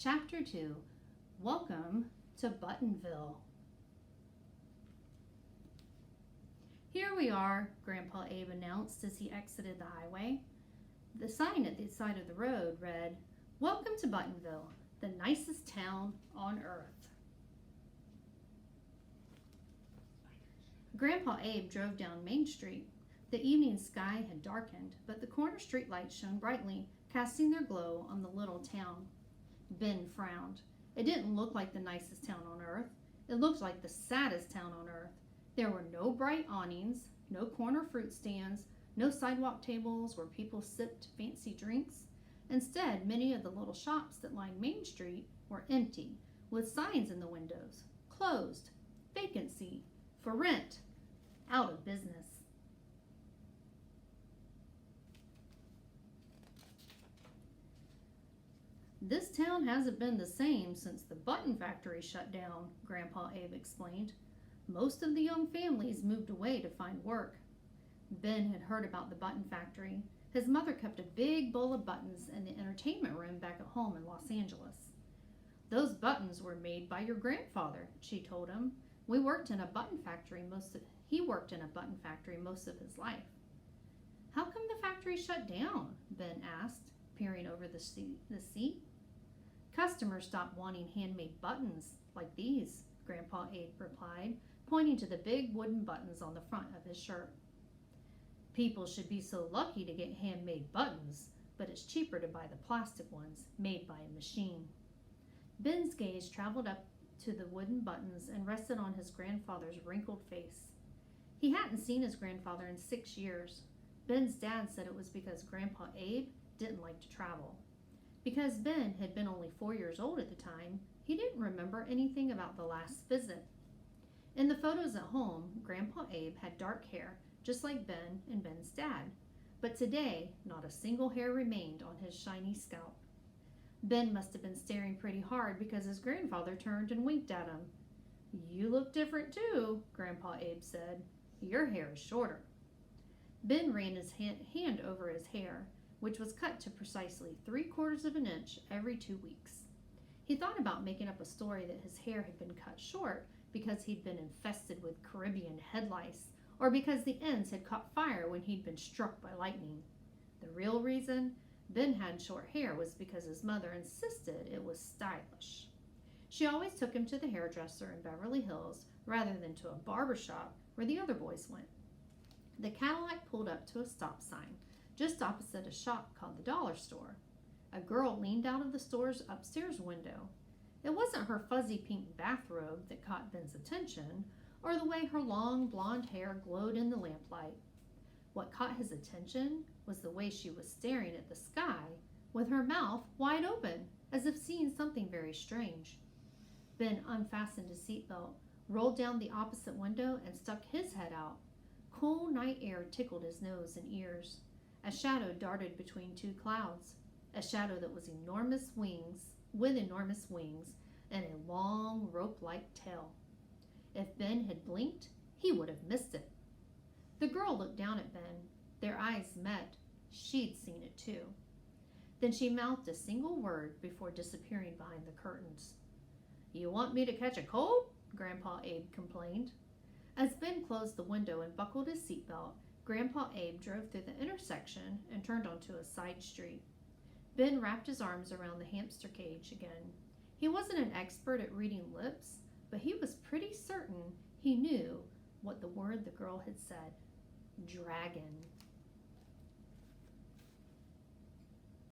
Chapter 2. Welcome to Buttonville. Here we are, Grandpa Abe announced as he exited the highway. The sign at the side of the road read, "Welcome to Buttonville, the nicest town on earth." Grandpa Abe drove down Main Street. The evening sky had darkened, but the corner street lights shone brightly, casting their glow on the little town. Ben frowned. It didn't look like the nicest town on earth. It looked like the saddest town on earth. There were no bright awnings, no corner fruit stands, no sidewalk tables where people sipped fancy drinks. Instead, many of the little shops that lined Main Street were empty, with signs in the windows: closed, vacancy, for rent, out of business. "This town hasn't been the same since the button factory shut down," Grandpa Abe explained. "Most of the young families moved away to find work." Ben had heard about the button factory. His mother kept a big bowl of buttons in the entertainment room back at home in Los Angeles. "Those buttons were made by your grandfather," she told him. He worked in a button factory most of his life." "How come the factory shut down?" Ben asked, peering over the seat. "Customers stopped wanting handmade buttons like these," Grandpa Abe replied, pointing to the big wooden buttons on the front of his shirt. "People should be so lucky to get handmade buttons, but it's cheaper to buy the plastic ones made by a machine." Ben's gaze traveled up to the wooden buttons and rested on his grandfather's wrinkled face. He hadn't seen his grandfather in 6 years. Ben's dad said it was because Grandpa Abe didn't like to travel. Because Ben had been only 4 years old at the time, he didn't remember anything about the last visit. In the photos at home, Grandpa Abe had dark hair, just like Ben and Ben's dad. But today, not a single hair remained on his shiny scalp. Ben must have been staring pretty hard because his grandfather turned and winked at him. "You look different too," Grandpa Abe said. "Your hair is shorter." Ben ran his hand over his hair, which was cut to precisely 3/4 of an inch every 2 weeks. He thought about making up a story that his hair had been cut short because he'd been infested with Caribbean head lice, or because the ends had caught fire when he'd been struck by lightning. The real reason Ben had short hair was because his mother insisted it was stylish. She always took him to the hairdresser in Beverly Hills rather than to a barber shop where the other boys went. The Cadillac pulled up to a stop sign just opposite a shop called the Dollar Store. A girl leaned out of the store's upstairs window. It wasn't her fuzzy pink bathrobe that caught Ben's attention, or the way her long blonde hair glowed in the lamplight. What caught his attention was the way she was staring at the sky with her mouth wide open, as if seeing something very strange. Ben unfastened his seatbelt, rolled down the opposite window, and stuck his head out. Cool night air tickled his nose and ears. A shadow darted between 2 clouds, a shadow that was with enormous wings and a long rope-like tail. If Ben had blinked, he would have missed it. The girl looked down at Ben. Their eyes met. She'd seen it too. Then she mouthed a single word before disappearing behind the curtains. "You want me to catch a cold?" Grandpa Abe complained. As Ben closed the window and buckled his seatbelt, Grandpa Abe drove through the intersection and turned onto a side street. Ben wrapped his arms around the hamster cage again. He wasn't an expert at reading lips, but he was pretty certain he knew what the word the girl had said: dragon.